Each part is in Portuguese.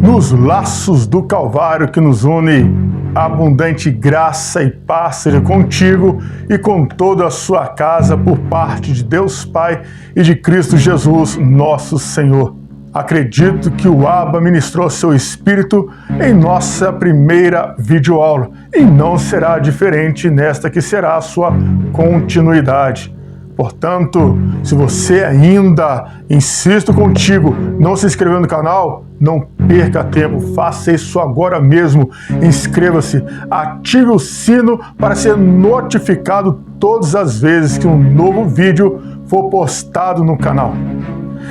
nos laços do Calvário que nos une. Abundante graça e paz seja contigo e com toda a sua casa por parte de Deus Pai e de Cristo Jesus, nosso Senhor. Acredito que o Abba ministrou seu Espírito em nossa primeira videoaula e não será diferente nesta que será a sua continuidade. Portanto, se você ainda, insisto contigo, não se inscreveu no canal, não perca tempo, faça isso agora mesmo. Inscreva-se, ative o sino para ser notificado todas as vezes que um novo vídeo for postado no canal.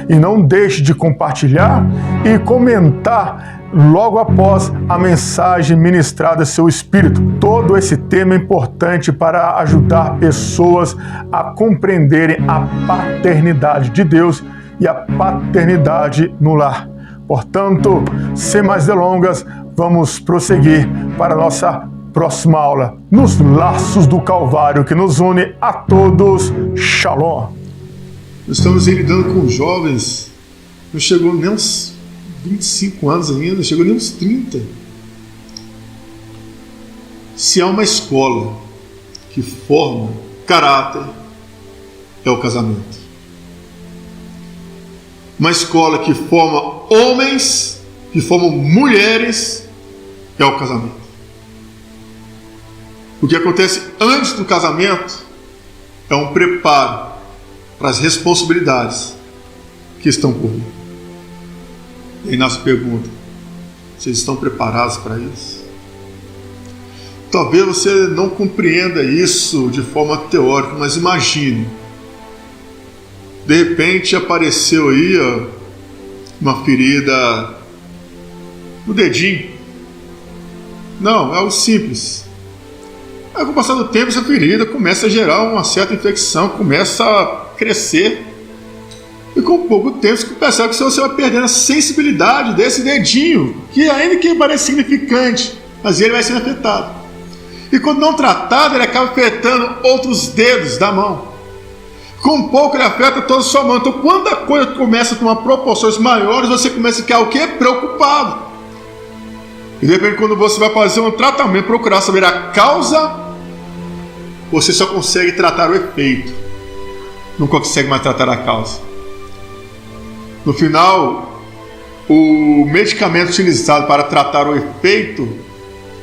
E não deixe de compartilhar e comentar logo após a mensagem ministrada seu Espírito. Todo esse tema é importante para ajudar pessoas a compreenderem a paternidade de Deus e a paternidade no lar. Portanto, sem mais delongas, vamos prosseguir para a nossa próxima aula, nos laços do Calvário que nos une a todos. Shalom! Estamos lidando com jovens, não chegou nem uns 25 anos ainda, não chegou nem uns 30. Se há uma escola que forma caráter, é o casamento. Uma escola que forma homens, que forma mulheres, é o casamento. O que acontece antes do casamento é um preparo para as responsabilidades que estão por vir. E aí nossa pergunta: vocês estão preparados para isso? Talvez você não compreenda isso de forma teórica, mas imagine, de repente apareceu aí uma ferida no dedinho. Não, é algo simples. Aí, com o passar do tempo, essa ferida começa a gerar uma certa infecção, começa a crescer. E com pouco tempo, você percebe que você vai perdendo a sensibilidade desse dedinho, que ainda que pareça significante, mas ele vai sendo afetado. E quando não tratado, ele acaba afetando outros dedos da mão. Com pouco, ele afeta toda a sua mão. Então, quando a coisa começa a tomar proporções maiores, você começa a ficar o quê? Preocupado. E de repente, quando você vai fazer um tratamento, procurar saber a causa, você só consegue tratar o efeito, não consegue mais tratar a causa. No final, o medicamento utilizado para tratar o efeito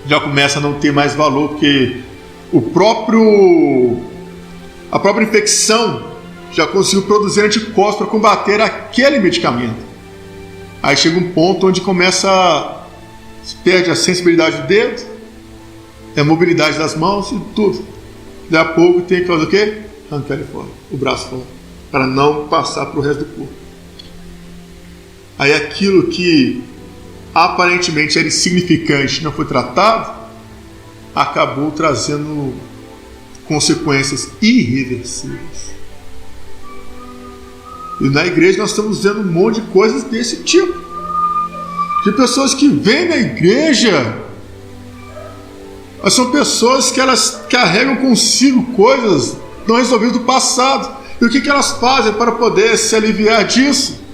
já começa a não ter mais valor, porque a própria infecção já conseguiu produzir anticorpos para combater aquele medicamento. Aí chega um ponto onde perde a sensibilidade do dedo, a mobilidade das mãos e tudo. Daí a pouco tem que fazer o quê? Arrancar ele fora, o braço fora, para não passar para o resto do corpo. Aí aquilo que aparentemente era insignificante, não foi tratado, acabou trazendo consequências irreversíveis. E na igreja nós estamos vendo um monte de coisas desse tipo. De pessoas que vêm na igreja, mas são pessoas que elas carregam consigo coisas não resolvidas do passado. E o que elas fazem para poder se aliviar disso?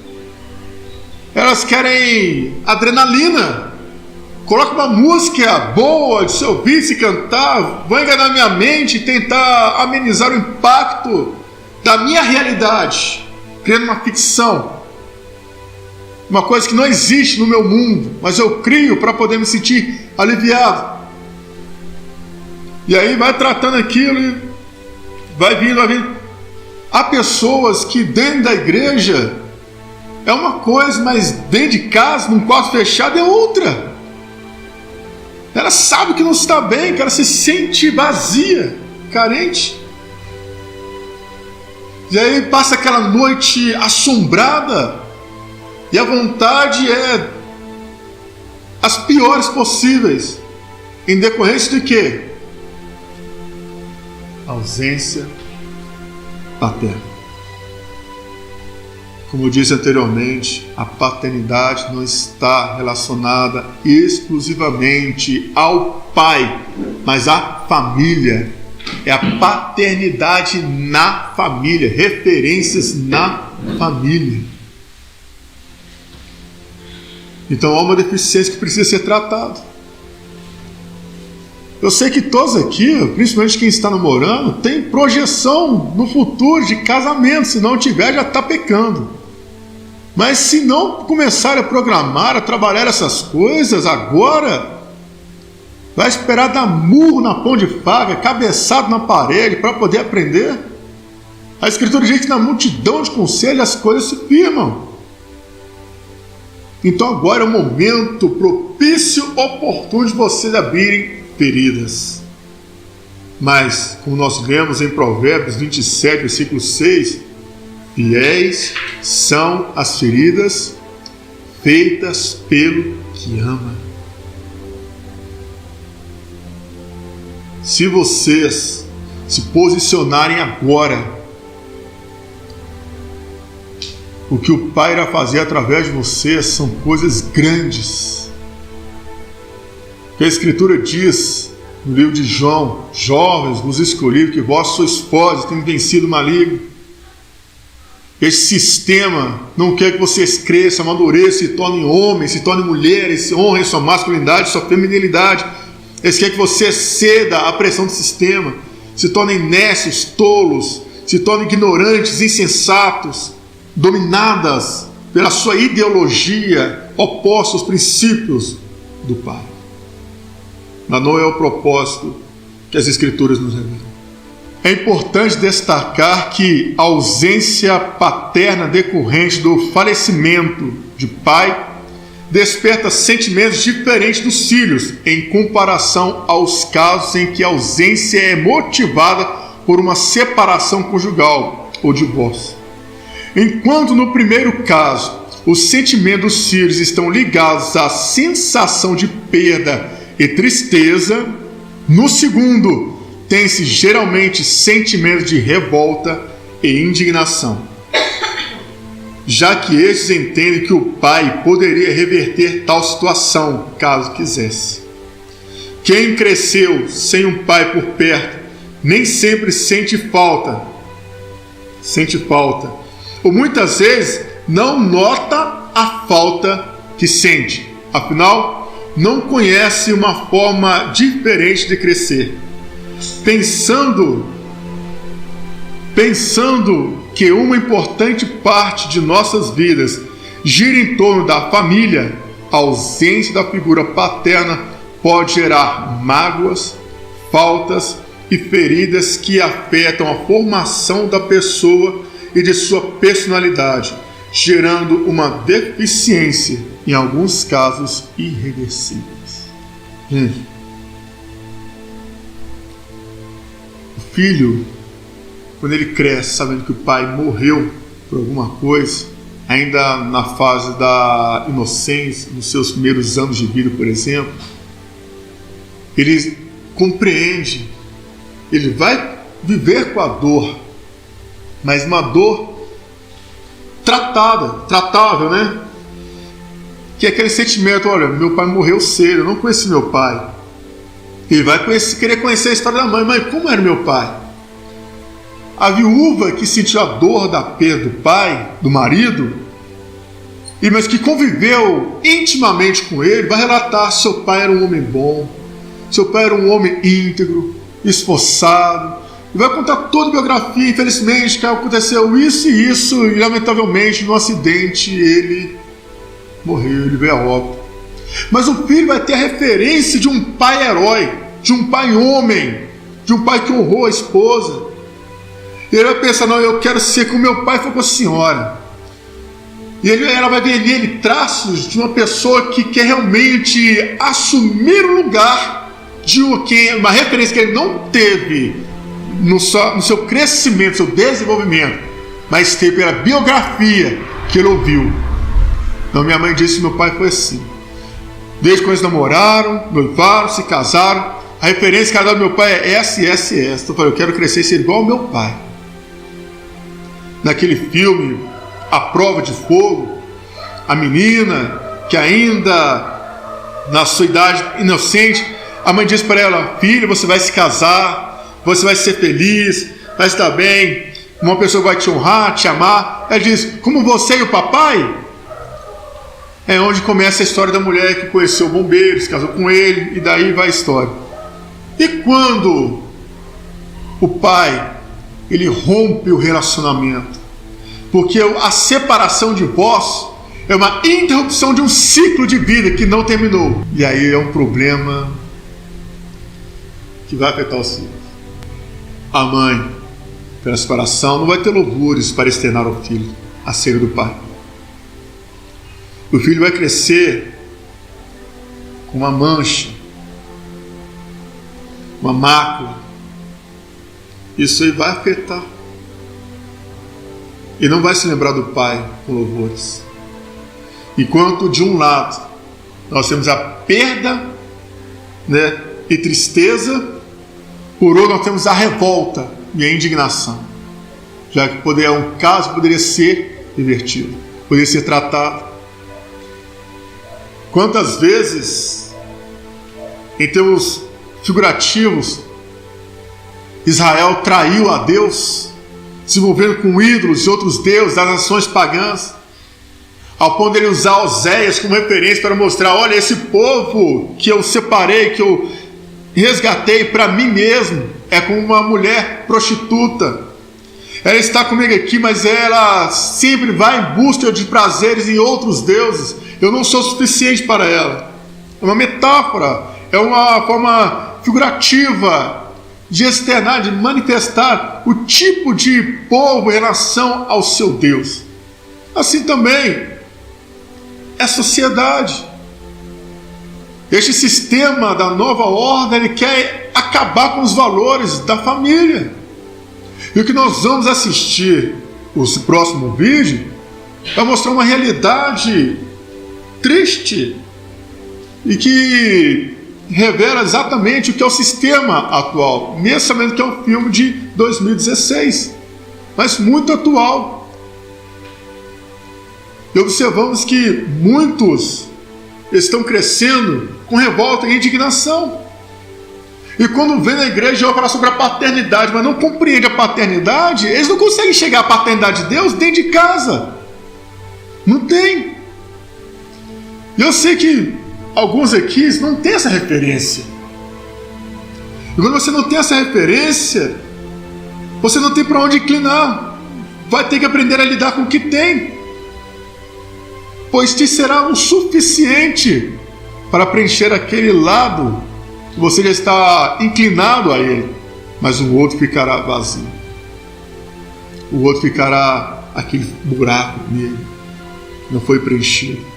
Elas querem adrenalina. Coloca uma música boa de se ouvir, se cantar, vou enganar minha mente e tentar amenizar o impacto da minha realidade, criando uma ficção. Uma coisa que não existe no meu mundo, mas eu crio para poder me sentir aliviado. E aí vai tratando aquilo e vai vindo. Há pessoas que dentro da igreja é uma coisa, mas dentro de casa, num quarto fechado, é outra. Ela sabe que não está bem, que ela se sente vazia, carente. E aí passa aquela noite assombrada, e a vontade é as piores possíveis, em decorrência de quê? Ausência paterna. Como eu disse anteriormente, a paternidade não está relacionada exclusivamente ao pai, mas à família. É a paternidade na família, referências na família. Então há uma deficiência que precisa ser tratada. Eu sei que todos aqui, principalmente quem está namorando, tem projeção no futuro de casamento. Se não tiver, já está pecando. Mas se não começar a programar, a trabalhar essas coisas agora, vai esperar dar murro na pão de faca, cabeçado na parede para poder aprender? A Escritura diz que na multidão de conselhos as coisas se firmam. Então agora é o momento propício, oportuno de vocês abrirem feridas. Mas, como nós lemos em Provérbios 27, versículo 6, fiéis são as feridas feitas pelo que ama. Se vocês se posicionarem agora, o que o Pai irá fazer através de vocês são coisas grandes. Que a Escritura diz no livro de João: jovens, vos escolhi, que vós sois fortes, têm vencido o maligno. Esse sistema não quer que vocês cresçam, amadureçam, se tornem homens, se tornem mulheres, honrem sua masculinidade, sua feminilidade. Eles querem que você ceda à pressão do sistema, se tornem nécios, tolos, se tornem ignorantes, insensatos, dominadas pela sua ideologia, opostos aos princípios do Pai. Mas não é o propósito que as Escrituras nos revelam. É importante destacar que a ausência paterna decorrente do falecimento de pai desperta sentimentos diferentes dos filhos em comparação aos casos em que a ausência é motivada por uma separação conjugal ou divórcio. Enquanto no primeiro caso os sentimentos dos filhos estão ligados à sensação de perda e tristeza, no segundo tem-se geralmente sentimentos de revolta e indignação, já que estes entendem que o pai poderia reverter tal situação, caso quisesse. Quem cresceu sem um pai por perto, nem sempre sente falta, ou muitas vezes não nota a falta que sente, afinal, não conhece uma forma diferente de crescer. Pensando que uma importante parte de nossas vidas gira em torno da família, a ausência da figura paterna pode gerar mágoas, faltas e feridas que afetam a formação da pessoa e de sua personalidade, gerando uma deficiência, em alguns casos irreversíveis. O filho, quando ele cresce sabendo que o pai morreu por alguma coisa, ainda na fase da inocência, nos seus primeiros anos de vida, por exemplo, ele compreende, ele vai viver com a dor, mas uma dor tratável, né? Que é aquele sentimento: olha, meu pai morreu cedo, eu não conheci meu pai. Ele vai querer conhecer a história da mãe. Mãe, como era meu pai? A viúva que sentiu a dor da perda do pai, do marido, mas que conviveu intimamente com ele, vai relatar: seu pai era um homem bom, seu pai era um homem íntegro, esforçado, e vai contar toda a biografia. Infelizmente, que aconteceu isso e isso, e lamentavelmente, no acidente, ele morreu, ele veio a óbito. Mas o filho vai ter a referência de um pai herói, de um pai homem, de um pai que honrou a esposa. E ele vai pensar: não, eu quero ser como meu pai foi com a senhora. E ela vai ver nele traços de uma pessoa que quer realmente assumir o lugar de uma referência que ele não teve no seu crescimento, no seu desenvolvimento, mas teve pela biografia que ele ouviu. Então minha mãe disse que meu pai foi assim. Desde quando eles namoraram, noivaram, se casaram, a referência que ela dá do meu pai é essa e essa e essa. Então eu falei: eu quero crescer e ser igual ao meu pai. Naquele filme A Prova de Fogo, a menina que ainda na sua idade inocente, a mãe diz para ela: filha, você vai se casar, você vai ser feliz, vai estar bem, uma pessoa vai te honrar, te amar. Ela diz: como você e o papai? é onde começa a história da mulher que conheceu o bombeiro, se casou com ele, e daí vai a história. E quando o pai, ele rompe o relacionamento? Porque a separação de divórcio é uma interrupção de um ciclo de vida que não terminou. E aí é um problema que vai afetar os filhos. A mãe, pela separação, não vai ter louvores para externar ao filho a cera do pai. O filho vai crescer com uma mancha, uma mácula. Isso aí vai afetar. E não vai se lembrar do pai com louvores. Enquanto de um lado nós temos a perda, né, e tristeza, por outro nós temos a revolta e a indignação, já que um caso poderia ser revertido, poderia ser tratado. Quantas vezes, em termos figurativos, Israel traiu a Deus, se envolvendo com ídolos e outros deuses das nações pagãs, ao ponto de ele usar Oséias como referência para mostrar: olha, esse povo que eu separei, que eu resgatei para mim mesmo, é como uma mulher prostituta. Ela está comigo aqui, mas ela sempre vai em busca de prazeres em outros deuses. Eu não sou suficiente para ela. É uma metáfora, é uma forma figurativa de externar, de manifestar o tipo de povo em relação ao seu Deus. Assim também é a sociedade. Este sistema da nova ordem, ele quer acabar com os valores da família. E o que nós vamos assistir no próximo vídeo vai mostrar uma realidade triste e que revela exatamente o que é o sistema atual, mesmo sabendo que é um filme de 2016, mas muito atual. E observamos que muitos estão crescendo com revolta e indignação. E quando vem na igreja vai falar sobre a paternidade, mas não compreende a paternidade, eles não conseguem chegar à paternidade de Deus dentro de casa. Não tem. E eu sei que alguns aqui não têm essa referência. E quando você não tem essa referência, você não tem para onde inclinar. Vai ter que aprender a lidar com o que tem, pois te será o suficiente para preencher aquele lado que você já está inclinado a ele, mas o outro ficará vazio. O outro ficará aquele buraco nele, que não foi preenchido.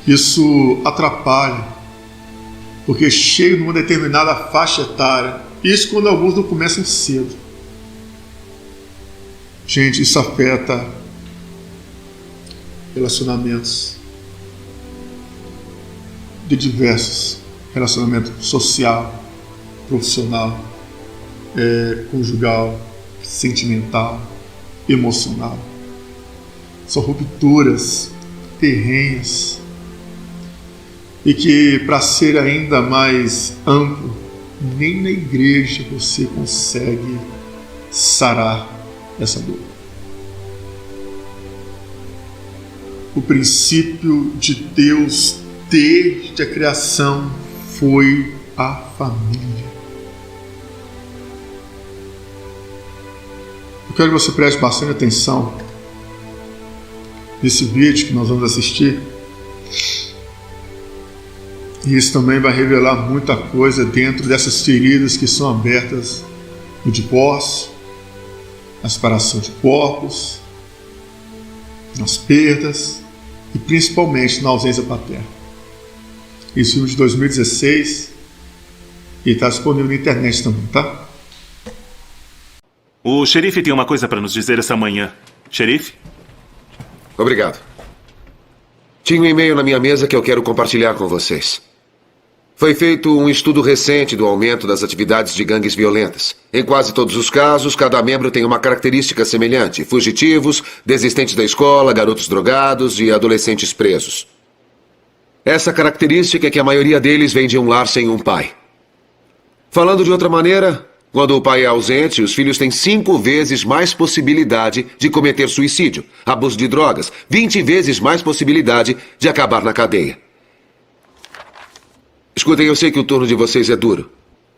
Isso atrapalha, porque chega numa determinada faixa etária. Isso quando alguns não começam cedo. Gente, isso afeta relacionamentos de diversos, relacionamento social, profissional, conjugal, sentimental, emocional. São rupturas terrenas e que, para ser ainda mais amplo, nem na igreja você consegue sarar essa dor. O princípio de Deus desde a criação foi a família. Eu quero que você preste bastante atenção nesse vídeo que nós vamos assistir. E isso também vai revelar muita coisa dentro dessas feridas que são abertas no divórcio, na separação de corpos, nas perdas e principalmente na ausência paterna. Esse filme de 2016 e está disponível na internet também, tá? O xerife tem uma coisa para nos dizer essa manhã. Xerife? Obrigado. Tinha um e-mail na minha mesa que eu quero compartilhar com vocês. Foi feito um estudo recente do aumento das atividades de gangues violentas. Em quase todos os casos, cada membro tem uma característica semelhante: fugitivos, desistentes da escola, garotos drogados e adolescentes presos. Essa característica é que a maioria deles vem de um lar sem um pai. Falando de outra maneira, Quando o pai é ausente, os filhos têm 5 vezes mais possibilidade de cometer suicídio, abuso de drogas, 20 vezes mais possibilidade de acabar na cadeia. Escutem, eu sei que o turno de vocês é duro.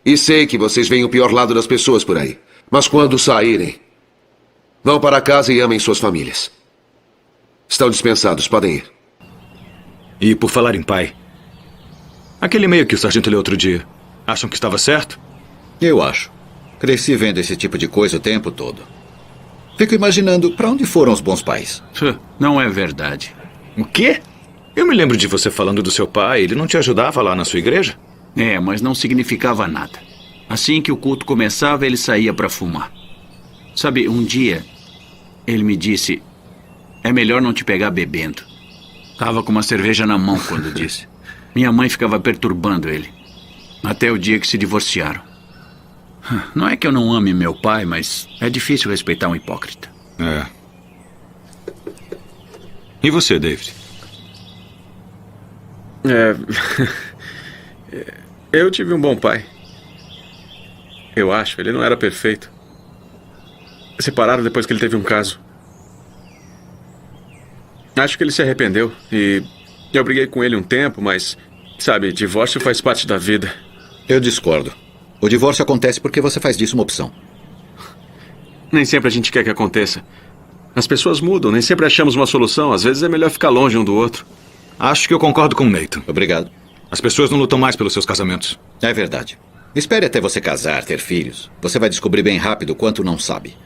E sei que vocês veem o pior lado das pessoas por aí. Mas quando saírem, vão para casa e amem suas famílias. Estão dispensados, podem ir. E por falar em pai, aquele e-mail que o sargento leu outro dia, acham que estava certo? Eu acho. Cresci vendo esse tipo de coisa o tempo todo. Fico imaginando para onde foram os bons pais. Não é verdade. O quê? Eu me lembro de você falando do seu pai. Ele não te ajudava lá na sua igreja? É, mas não significava nada. Assim que o culto começava, ele saía para fumar. Sabe, um dia, ele me disse: é melhor não te pegar bebendo. Tava com uma cerveja na mão quando disse. Minha mãe ficava perturbando ele. Até o dia que se divorciaram. Não é que eu não ame meu pai, mas é difícil respeitar um hipócrita. É. E você, David? Eu tive um bom pai. Eu acho, ele não era perfeito. Separaram depois que ele teve um caso. Acho que ele se arrependeu e eu briguei com ele um tempo, mas, sabe, divórcio faz parte da vida. Eu discordo. O divórcio acontece porque você faz disso uma opção. Nem sempre a gente quer que aconteça. As pessoas mudam, nem sempre achamos uma solução. Às vezes é melhor ficar longe um do outro. Acho que eu concordo com o Nathan. Obrigado. As pessoas não lutam mais pelos seus casamentos. É verdade. Espere até você casar, ter filhos. Você vai descobrir bem rápido o quanto não sabe.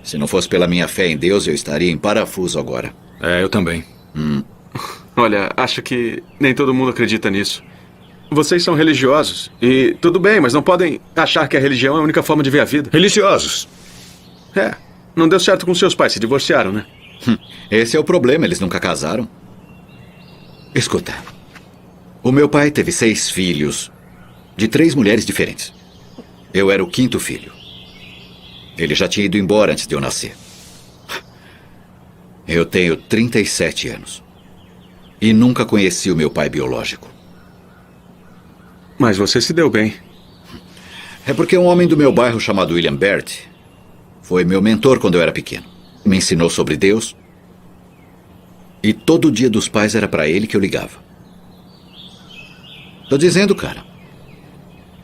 Se não fosse pela minha fé em Deus, eu estaria em parafuso agora. É, eu também. Olha, acho que nem todo mundo acredita nisso. Vocês são religiosos e tudo bem, mas não podem achar que a religião é a única forma de ver a vida. Religiosos. É, não deu certo com seus pais, se divorciaram, né? Esse é o problema, eles nunca casaram. Escuta, o meu pai teve 6 filhos de 3 mulheres diferentes. Eu era o 5º filho. Ele já tinha ido embora antes de eu nascer. Eu tenho 37 anos e nunca conheci o meu pai biológico. Mas você se deu bem. É porque um homem do meu bairro chamado William Bert foi meu mentor quando eu era pequeno. Me ensinou sobre Deus. E todo dia dos pais era para ele que eu ligava. Tô dizendo, cara.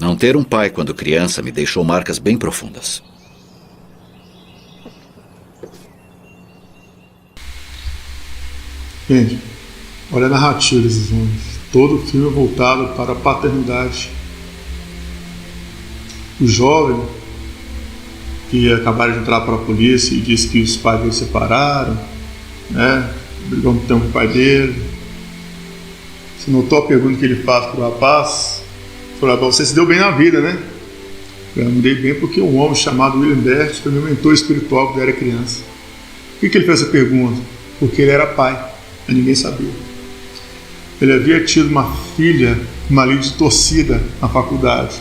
Não ter um pai quando criança me deixou marcas bem profundas. Gente, olha a narrativa desses homens. Todo o filme é voltado para a paternidade. O jovem que acabaram de entrar para a polícia e disse que os pais dele separaram, né? Brigou um tempo com o pai dele. Você notou a pergunta que ele faz para o rapaz? Falou: você se deu bem na vida, né? Eu me dei bem porque um homem chamado William Bert foi meu mentor espiritual quando eu era criança. Por que ele fez essa pergunta? Porque ele era pai, mas ninguém sabia. Ele havia tido uma filha, uma língua torcida na faculdade.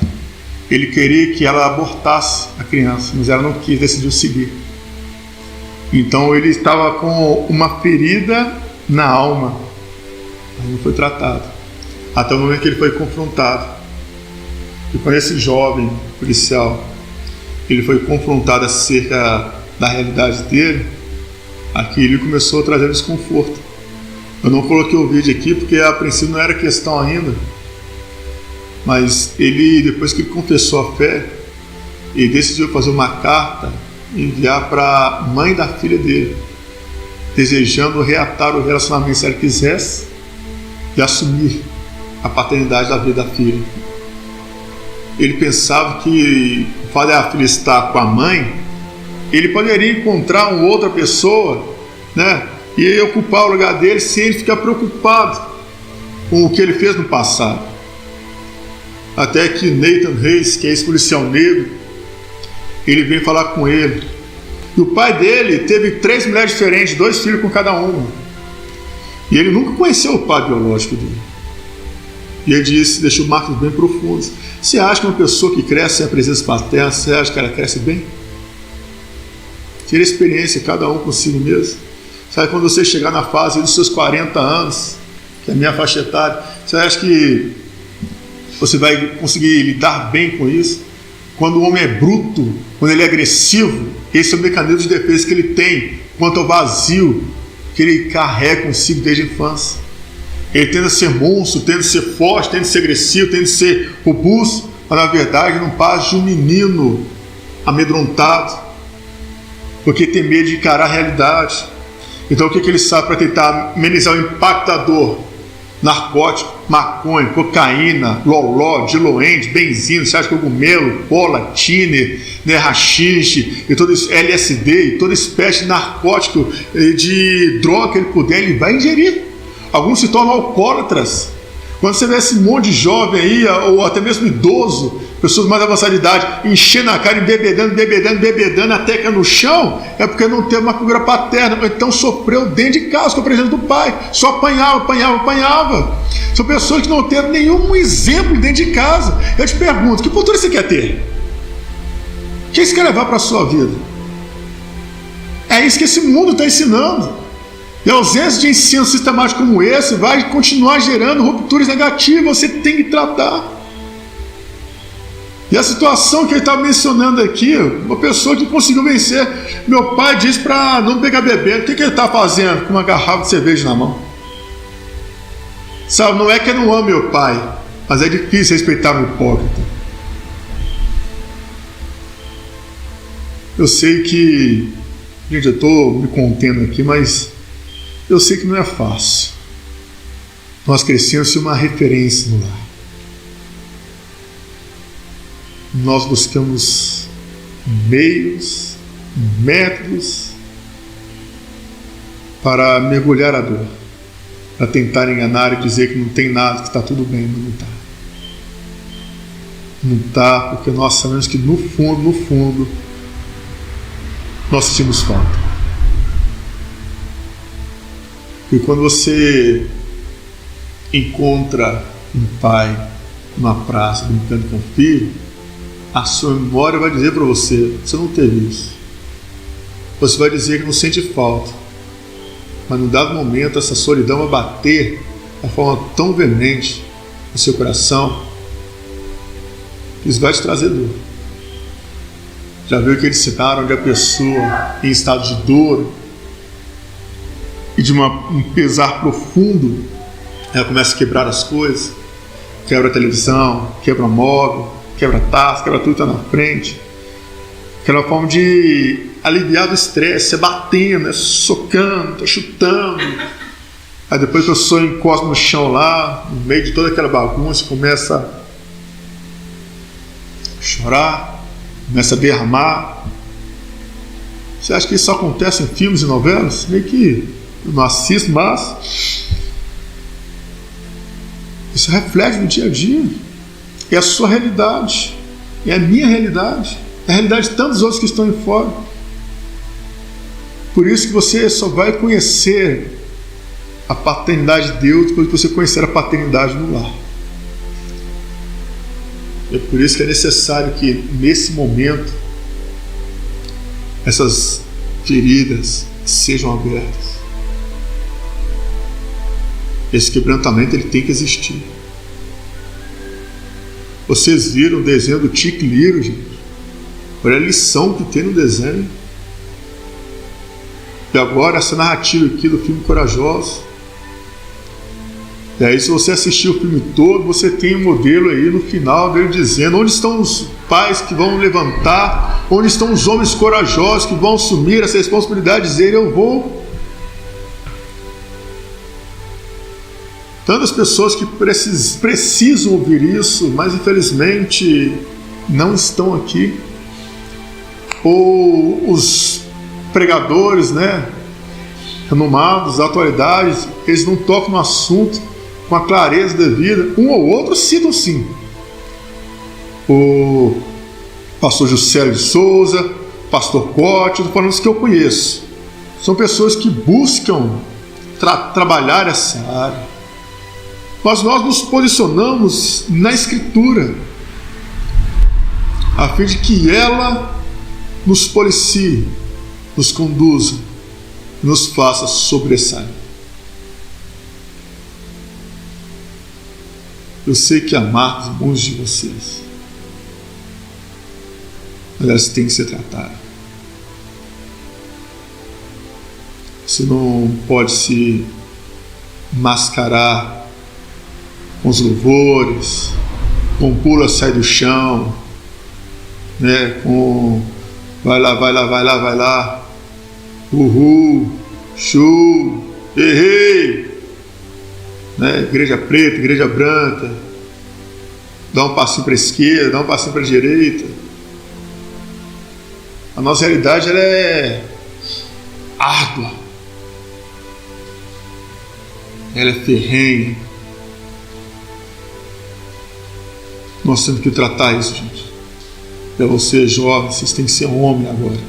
Ele queria que ela abortasse a criança, mas ela não quis, decidiu seguir. Então ele estava com uma ferida na alma, mas não foi tratado. Até o momento que ele foi confrontado. E quando esse jovem policial ele foi confrontado acerca da realidade dele, aqui ele começou a trazer desconforto. Eu não coloquei o vídeo aqui porque a princípio não era questão ainda, mas ele, depois que ele confessou a fé, ele decidiu fazer uma carta e enviar para a mãe da filha dele, desejando reatar o relacionamento se ela quisesse e assumir a paternidade da vida da filha. Ele pensava que o fato da filha estar com a mãe, ele poderia encontrar uma outra pessoa, né, e ocupar o lugar dele sem ele ficar preocupado com o que ele fez no passado. Até que Nathan Reis, que é esse policial negro, ele veio falar com ele. E o pai dele teve 3 mulheres diferentes, 2 filhos com cada uma. E ele nunca conheceu o pai biológico dele. E ele disse, deixou marcas bem profundas. Você acha que uma pessoa que cresce sem a presença paterna, você acha que ela cresce bem? Tira experiência, cada um consigo mesmo. Sabe, quando você chegar na fase dos seus 40 anos, que é a minha faixa etária, você acha que você vai conseguir lidar bem com isso? Quando o homem é bruto, quando ele é agressivo, esse é o mecanismo de defesa que ele tem quanto ao vazio que ele carrega consigo desde a infância. Ele tenta ser monstro, tenta ser forte, tenta ser agressivo, tenta ser robusto, mas na verdade não passa de um menino amedrontado, porque tem medo de encarar a realidade. Então o que ele sabe para tentar amenizar o impacto da dor? Narcótico, maconha, cocaína, loló, diloende, benzina, chá de cogumelo, cola, tiner, né, rachixe, e todo isso, LSD, e toda espécie de narcótico, de droga que ele puder, ele vai ingerir. Alguns se tornam alcoólatras. Quando você vê esse monte de jovem aí, ou até mesmo idoso, pessoas mais avançadas de idade, enchendo a cara, embebedando, até que é no chão, é porque não teve uma figura paterna, ou então sofreu dentro de casa com a presença do pai, só apanhava. São pessoas que não teve nenhum exemplo dentro de casa. Eu te pergunto, que futuro você quer ter? O que você quer levar para a sua vida? É isso que esse mundo está ensinando. E a ausência de ensino sistemático como esse vai continuar gerando rupturas negativas, você tem que tratar. E a situação que ele estava mencionando aqui, uma pessoa que conseguiu vencer, meu pai disse para não pegar bebendo, o que ele está fazendo com uma garrafa de cerveja na mão? Sabe, não é que eu não amo meu pai, mas é difícil respeitar o hipócrita. Eu sei que, gente, eu estou me contendo aqui, mas eu sei que não é fácil. Nós crescemos sem uma referência no lar. Nós buscamos meios, métodos para mergulhar a dor, para tentar enganar e dizer que não tem nada, que está tudo bem, mas não está. Não está porque nós sabemos que no fundo, nós sentimos falta. E quando você encontra um pai numa praça brincando com o filho, a sua memória vai dizer para você, você não teve isso. Você vai dizer que não sente falta. Mas num dado momento essa solidão vai bater de forma tão veemente no seu coração que isso vai te trazer dor. Já viu aquele cenário onde a pessoa em estado de dor e de um pesar profundo, ela começa a quebrar as coisas, quebra a televisão, quebra o móvel, quebra a taça, quebra tudo que está na frente. Aquela forma de aliviar do estresse, é batendo, é socando, é chutando. Aí depois a pessoa encosta no chão lá, no meio de toda aquela bagunça, começa a chorar, começa a derramar. Você acha que isso só acontece em filmes e novelas? Meio que eu não assisto, mas isso reflete no dia a dia. É a sua realidade, é a minha realidade, é a realidade de tantos outros que estão aí fora. Por isso que você só vai conhecer a paternidade de Deus depois que você conhecer a paternidade no lar. É por isso que é necessário que nesse momento essas feridas sejam abertas. Esse quebrantamento ele tem que existir. Vocês viram o desenho do Chick Little, gente? Olha a lição que tem no desenho. E agora essa narrativa aqui do filme Corajosos. E aí, se você assistir o filme todo, você tem um modelo aí no final dele dizendo onde estão os pais que vão levantar, onde estão os homens corajosos que vão assumir essa responsabilidade e dizer eu vou. Tantas pessoas que precisam ouvir isso, mas infelizmente não estão aqui. Ou os pregadores, né, renomados, autoridades, eles não tocam no assunto com a clareza devida. Um ou outro citam sim. O pastor Juscelio de Souza, pastor Cote, estou falando isso que eu conheço. São pessoas que buscam trabalhar essa área. Mas nós nos posicionamos na Escritura, a fim de que ela nos policie, nos conduza, nos faça sobressair. Eu sei que há marcos bons de vocês. mas elas têm que ser tratadas. Você não pode se mascarar com os louvores, com pula, sai do chão, né? Com vai lá, vai lá, vai lá, vai lá, uhul, chu, errei, né? Igreja preta, igreja branca, dá um passinho para a esquerda, dá um passinho para a direita. A nossa realidade ela é árdua, ela é ferrenha. Nós temos que tratar isso, gente. Para você, jovem, vocês têm que ser homem agora.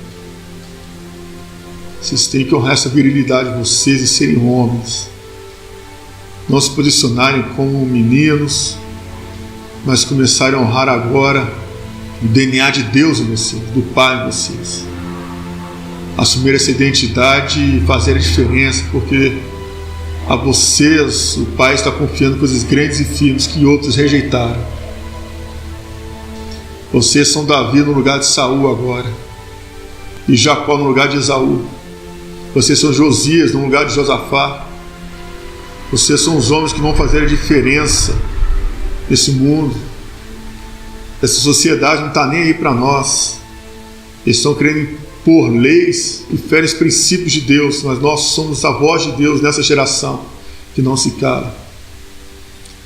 Vocês têm que honrar essa virilidade de vocês e serem homens. Não se posicionarem como meninos, mas começarem a honrar agora o DNA de Deus em vocês, do Pai em vocês. Assumir essa identidade e fazer a diferença, porque a vocês o Pai está confiando coisas grandes e firmes que outros rejeitaram. Vocês são Davi no lugar de Saul agora, e Jacó no lugar de Esaú. Vocês são Josias no lugar de Josafá. Vocês são os homens que vão fazer a diferença nesse mundo. Essa sociedade não está nem aí para nós. Eles estão querendo impor leis que ferem os princípios de Deus, mas nós somos a voz de Deus nessa geração que não se cala.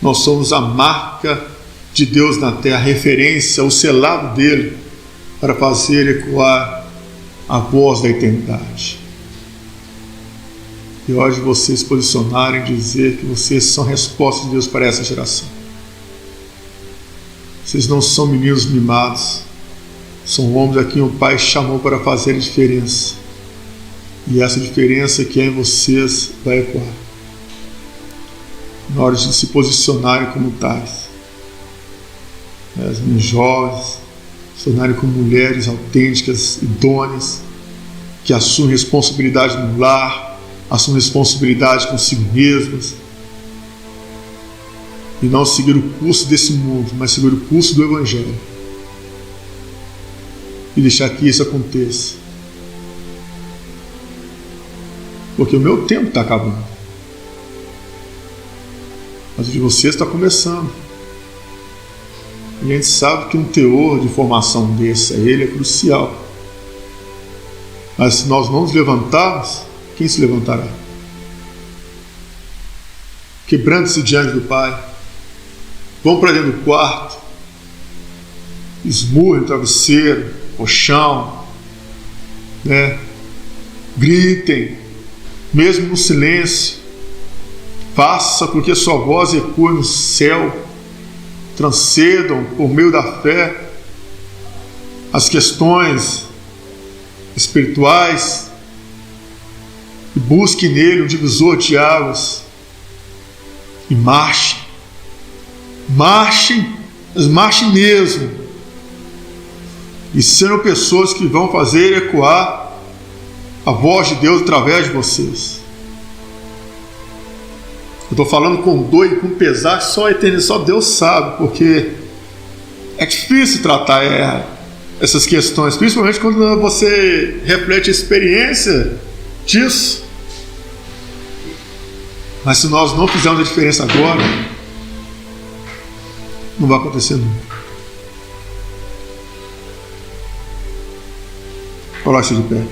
Nós somos a marca de Deus na terra, a referência, o selado dele para fazer ecoar a voz da eternidade. E hoje vocês se posicionarem e dizer que vocês são resposta de Deus para essa geração. Vocês não são meninos mimados, são homens a quem o Pai chamou para fazer a diferença. E essa diferença que é em vocês vai ecoar. Na hora de se posicionarem como tais. As minhas jovens se tornarem como mulheres autênticas, idôneas, que assumem responsabilidade no lar, assumem responsabilidade consigo mesmas, e não seguir o curso desse mundo, mas seguir o curso do Evangelho, e deixar que isso aconteça, porque o meu tempo está acabando, mas o de vocês está começando. E a gente sabe que um teor de formação desse ele é crucial. Mas se nós não nos levantarmos, quem se levantará? Quebrando-se diante do Pai. Vão para dentro do quarto, esmurrem o travesseiro, o chão, né? Gritem, mesmo no silêncio. Faça com que a sua voz ecoe no céu. Transcendam por meio da fé as questões espirituais e busquem nele um divisor de águas e marchem, mas marchem mesmo, e serão pessoas que vão fazer ecoar a voz de Deus através de vocês. Eu estou falando com dor e com pesar, só Deus sabe, porque é difícil tratar essas questões, principalmente quando você reflete a experiência disso. Mas se nós não fizermos a diferença agora, não vai acontecer nunca. Coloque-se de pé.